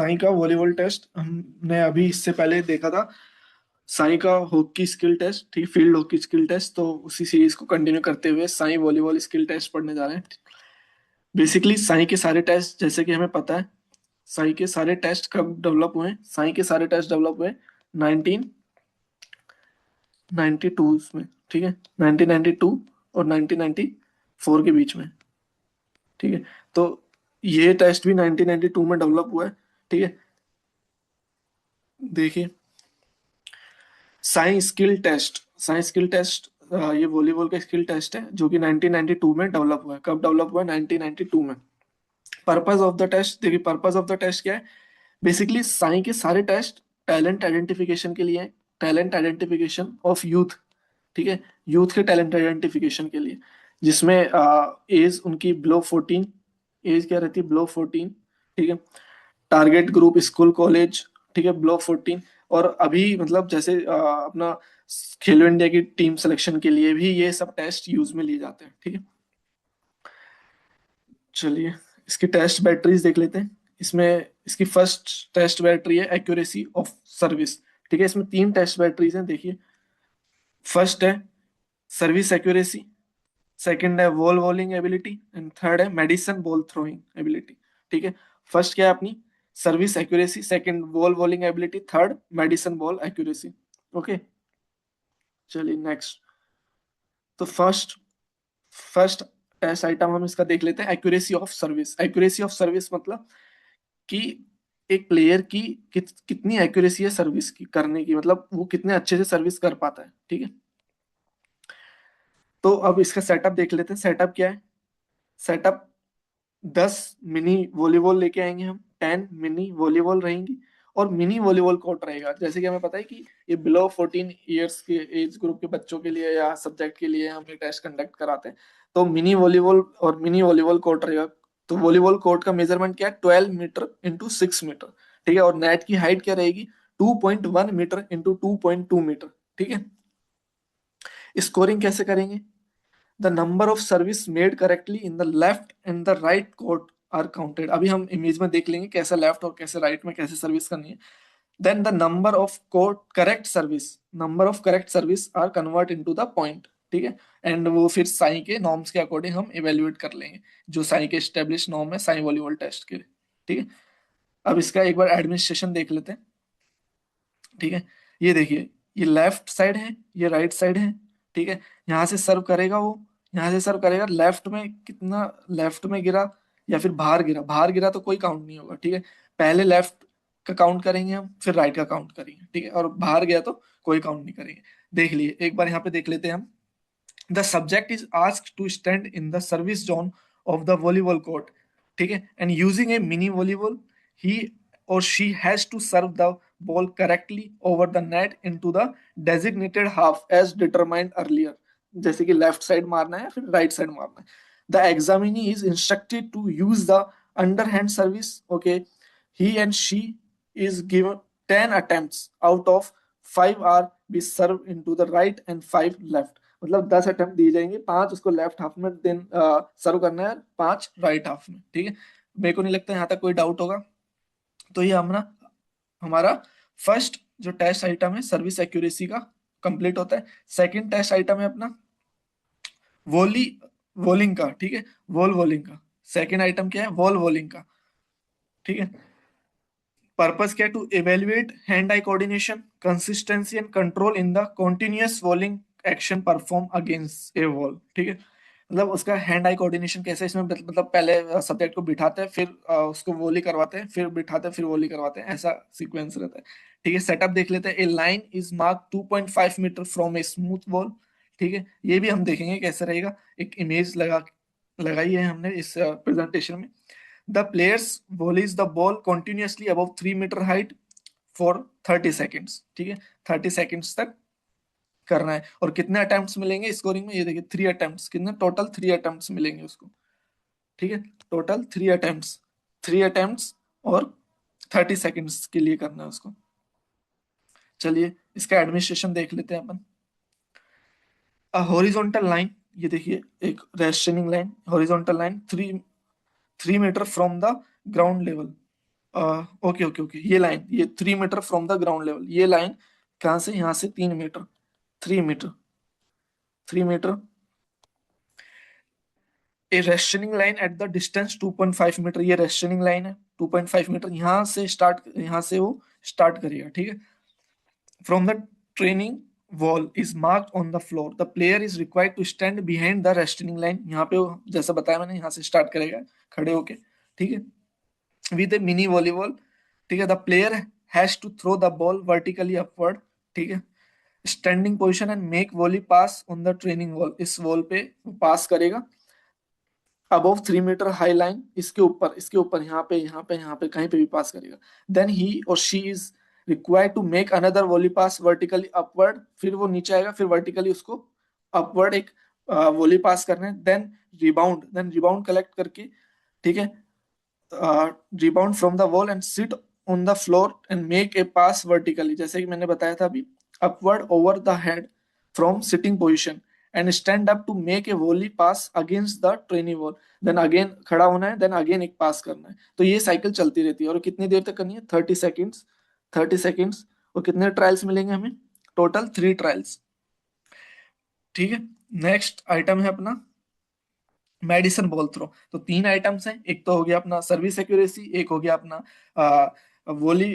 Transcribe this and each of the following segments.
साई का volleyball test हमने अभी इससे पहले देखा था। साई का हॉकी स्किल टेस्ट, ठीक, फील्ड हॉकी स्किल टेस्ट। तो उसी सीरीज को कंटिन्यू करते हुए साई वॉलीबॉल स्किल टेस्ट पढ़ने जा रहे हैं। बेसिकली साई के सारे टेस्ट, जैसे कि हमें पता है, साई के सारे टेस्ट कब डेवलप हुए? साई के सारे टेस्ट डेवलप हुए 1992 में, ठीक है, 1992 और 1994 के बीच में, ठीक है। तो ये टेस्ट भी 1992 में डेवलप हुआ है, ठीक है। देखिए, साई स्किल टेस्ट ये वॉलीबॉल का स्किल टेस्ट है जो कि 1992 में डेवलप हुआ है। कब डेवलप हुआ है? 1992 में। पर्पस ऑफ द टेस्ट, देखिए पर्पस ऑफ द टेस्ट क्या है। बेसिकली साई के सारे टेस्ट टैलेंट आइडेंटिफिकेशन के लिए, टैलेंट आइडेंटिफिकेशन ऑफ यूथ, ठीक है, यूथ के टैलेंट आइडेंटिफिकेशन के लिए, जिसमें एज उनकी बिलो 14, एज क्या रहती है? बिलो 14, ठीक है। टारगेट ग्रुप स्कूल कॉलेज, ठीक है, बिलो 14। और अभी मतलब जैसे अपना खेलो इंडिया की टीम सिलेक्शन के लिए भी ये सब टेस्ट यूज में लिए जाते हैं, ठीक है। चलिए, इसकी टेस्ट बैटरीज देख लेते हैं। इसमें इसकी फर्स्ट टेस्ट बैटरी है एक्यूरेसी ऑफ सर्विस, ठीक है। इसमें तीन टेस्ट बैटरीज हैं, देखिए। फर्स्ट है सर्विस एक्यूरेसी, सेकंड है ball bowling ability, and third है मेडिसन बॉल थ्रोइंग एबिलिटी, ठीक है। फर्स्ट क्या है अपनी? Service accuracy, second ball bowling ability, third medicine ball accuracy. Okay, चलिए नेक्स्ट। तो फर्स्ट फर्स्ट टेस्ट आइटम हम इसका देख लेते हैं, accuracy of service. Accuracy of service मतलब कि एक प्लेयर की कितनी एक्यूरेसी है सर्विस की करने की, मतलब वो कितने अच्छे से सर्विस कर पाता है, ठीक है। तो अब इसका सेटअप देख लेते हैं। सेटअप क्या है? सेटअप 10 मिनी वॉलीबॉल लेके आएंगे हम, 10 मिनी वॉलीबॉल रहेंगी, और मिनी वॉलीबॉल कोर्ट रहेगा। जैसे कि हमें पता है कि ये बिलो 14 ईयर्स के एज ग्रुप के बच्चों के लिए या सब्जेक्ट के लिए हम ये टेस्ट कंडक्ट कराते हैं। तो मिनी वॉलीबॉल और मिनी वॉलीबॉल कोर्ट रहेगा। तो वॉलीबॉल कोर्ट का मेजरमेंट क्या है? 12 मीटर इंटू 6 मीटर, ठीक है। और नेट की हाइट क्या रहेगी? 2.1 मीटर इंटू 2.2 मीटर, ठीक है। स्कोरिंग कैसे करेंगे? The number of service made correctly in the left and the right court are counted. अभी हम इमेज में देख लेंगे कैसे लेफ्ट और कैसे राइट में कैसे सर्विस करनी है। Then the number of court correct service, number of correct service are convert into the point, ठीक है। एंड वो फिर साई के नॉर्म्स के अकॉर्डिंग हम इवेल्युएट कर लेंगे, जो साई के स्टेब्लिश नॉर्म है साई वॉलीबॉल टेस्ट के लिए, ठीक है। अब इसका एक बार एडमिनिस्ट्रेशन देख लेते हैं, ठीक है। ये देखिए, ये लेफ्ट साइड है, ये राइट साइड है, ठीक है। यहाँ से सर्व करेगा वो, यहाँ से सर्व करेगा। लेफ्ट में कितना, लेफ्ट में गिरा या फिर बाहर गिरा? बाहर गिरा तो कोई काउंट नहीं होगा, ठीक है। पहले लेफ्ट का काउंट करेंगे हम, फिर राइट का काउंट करेंगे, ठीक है। और बाहर गया तो कोई काउंट नहीं करेंगे। देख लिए, एक बार यहाँ पे देख लेते हैं हम। The subject is asked to stand in the service zone of the volleyball court, ठीक है, and using a mini volleyball he or she has to serve the ball correctly over the net into the designated half as determined earlier। जैसे कि left side मारना है फिर right side मारना है। The examinee is instructed to use the underhand service, okay. He and she is given 10 attempts out of 5 are be served into the right and 5 left। मतलब 10 attempt दिए जाएंगे, 5 उसको left half में then सर्व करना है, 5 right half में, ठीक है। मेरे को नहीं लगता यहाँ तक कोई डाउट होगा। तो ये हमारा हमारा फर्स्ट जो टेस्ट आइटम है सर्विस एक्यूरेसी का कंप्लीट होता है। सेकंड टेस्ट आइटम है अपना वॉली वॉलिंग का, ठीक है, वॉल वॉलिंग का। सेकंड आइटम क्या है? वॉल वॉलिंग का, ठीक है। पर्पस क्या है? To evaluate hand eye coordination, consistency and control in the continuous volleying action perform against a wall, ठीक है। मतलब उसका हैंड आई कोऑर्डिनेशन कैसे है इसमें, मतलब पहले सब्जेक्ट को बिठाते हैं, फिर उसको वॉली करवाते हैं, फिर बिठाते हैं, फिर वॉली करवाते हैं, ऐसा सीक्वेंस रहता है, ठीक है। सेटअप देख लेते हैं। A line is mark 2.5 metre from a smooth ball, ठीक है। ये भी हम देखेंगे कैसे रहेगा, एक इमेज लगाई है हमने इस प्रेजेंटेशन में। The players volleys the ball continuously above 3 meter height for 30 seconds, ठीक है। 30 seconds तक करना है। और कितने अटेम्प्ट्स मिलेंगे स्कोरिंग में? ये देखिए 3 अटेम्प्ट्स, कितने टोटल 3 अटेम्प्ट्स मिलेंगे उसको, ठीक है। टोटल 3 अटेम्प्ट्स और 30 सेकंड्स के लिए करना है उसको। चलिए, इसका एडमिनिस्ट्रेशन देख लेते हैं अपन। अ हॉरिजॉन्टल लाइन, ये देखिए एक restraining line, horizontal line 3 metre from the ground level, okay okay okay, ये लाइन, ये 3 metre from the ground level, ये लाइन कहाँ से, यहाँ से 3 metre, 3 metre, 3 metre. A restraining line at the distance 2.5 metre, ये रेस्टनिंग लाइन है 2.5 metre, यहाँ से स्टार्ट, यहाँ से वो स्टार्ट करेगा, ठीक है। From the training wall is marked on the floor, the player is required to stand behind the restraining line, यहाँ पे वो जैसा बताया मैंने, यहाँ से स्टार्ट करेगा खड़े होके, ठीक है, विद ए मिनी वॉलीबॉल, ठीक है। The player has to throw the ball vertically upward, ठीक है, standing position and make volley pass on the training wall, इस वॉल पे पास करेगा अबव 3 मीटर हाई लाइन, इसके ऊपर, इसके ऊपर, यहाँ पे, यहाँ पे, यहाँ पे कहीं पे भी पास करेगा। देन ही और she is required to make another volley pass vertically upward, फिर वो नीचे आएगा, फिर वर्टिकली उसको अपवर्ड एक वॉली पास करना है। देन रिबाउंड कलेक्ट करके, ठीक है, rebound from the wall and sit on the floor and make a pass vertically, जैसे कि मैंने बताया था अभी, upward over the head from sitting position and stand up to make a volley pass against the trainee wall, then again खड़ा होना है, then again एक पास करना है। तो ये साइकिल चलती रहती है, और कितनी देर तक करनी है, 30 सेकेंड्स, 30 सेकेंड्स। और कितने ट्रायल्स मिलेंगे हमें, टोटल 3 ट्रायल्स, ठीक है। नेक्स्ट आइटम है अपना मेडिसन बॉल थ्रो। तो 3 आइटम्स हैं, एक तो हो गया अपना सर्विस एक्यूरेसी, एक हो गया अपना volley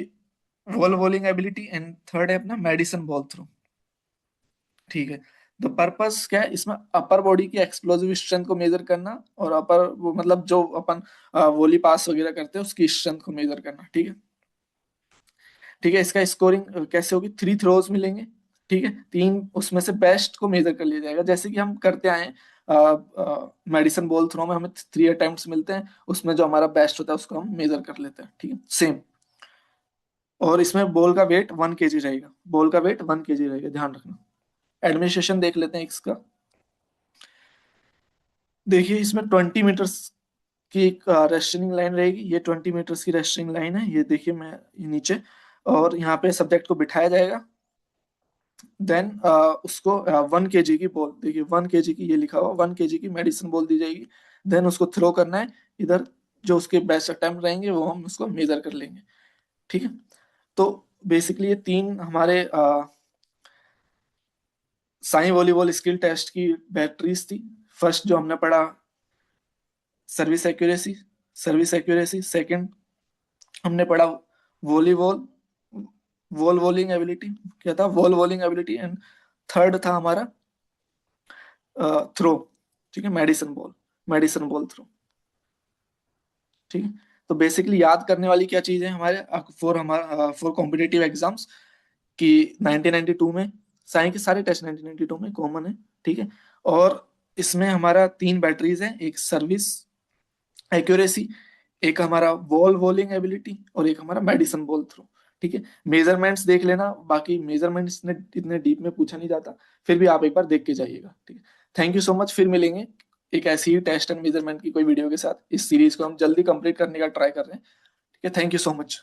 wall walling ability, and third है अपना मेडिसन बॉल थ्रो, ठीक है। तो पर्पस क्या है इसमें, अपर बॉडी की एक्सप्लोजिव स्ट्रेंथ को मेजर करना, और अपर वो मतलब जो अपन वॉली पास वगैरह करते हैं उसकी स्ट्रेंथ को मेजर करना, ठीक है। ठीक है, इसका स्कोरिंग कैसे होगी, 3 थ्रोज मिलेंगे, ठीक है, 3 उसमें से बेस्ट को मेजर कर लिया जाएगा, जैसे कि हम करते आए हैं मेडिसन बॉल थ्रो में, हमें 3 अटेम्प्ट्स मिलते हैं, उसमें जो हमारा बेस्ट होता है उसको हम मेजर कर लेते हैं, ठीक है, सेम। और इसमें बॉल का वेट 1 kg रहेगा, बॉल का वेट 1 kg रहेगा, ध्यान रखना। एडमिनिस्ट्रेशन देख लेते हैं इसका। देखिए इसमें 20 मीटर्स की एक रेस्टनिंग लाइन रहेगी, ये 20 मीटर्स की रेस्टनिंग लाइन है, ये देखिए मैं, ये नीचे, और यहाँ पे सब्जेक्ट को बिठाया जाएगा। देन उसको 1 kg की बॉल, देखिए 1 kg की, ये लिखा हुआ 1 kg की मेडिसिन बॉल दी जाएगी। देन उसको थ्रो करना है इधर, जो उसके बेस्ट अटेम्प्ट रहेंगे वो हम उसको मेजर कर लेंगे, ठीक है। तो बेसिकली ये 3 हमारे साई वॉलीबॉल स्किल टेस्ट की बैटरीज थी। फर्स्ट जो हमने पढ़ा, service accuracy, service accuracy. Second हमने पढ़ा वॉलीबॉल, वॉल वॉलिंग एबिलिटी, क्या था, wall walling ability. And third था हमारा थ्रो, ठीक है, medicine ball, medicine ball throw, ठीक है। तो बेसिकली याद करने वाली क्या चीज है हमारे, फॉर कॉम्पिटेटिव एग्जाम्स की 1992 में, साइंस के सारे टेस्ट 1992 में कॉमन है, ठीक है। और इसमें हमारा 3 बैटरीज हैं, एक सर्विस एक्यूरेसी, एक हमारा वॉल वॉलिंग एबिलिटी, और एक हमारा मेडिसन बॉल थ्रो, ठीक है। मेजरमेंट्स देख लेना, बाकी मेजरमेंट्स ने इतने डीप में पूछा नहीं जाता, फिर भी आप एक बार देख के जाइएगा, ठीक है। थैंक यू सो मच, फिर मिलेंगे एक ऐसी ही टेस्ट एंड मेजरमेंट की कोई वीडियो के साथ। इस सीरीज को हम जल्दी कंप्लीट करने का ट्राई कर रहे हैं, ठीक है। Thank you so much.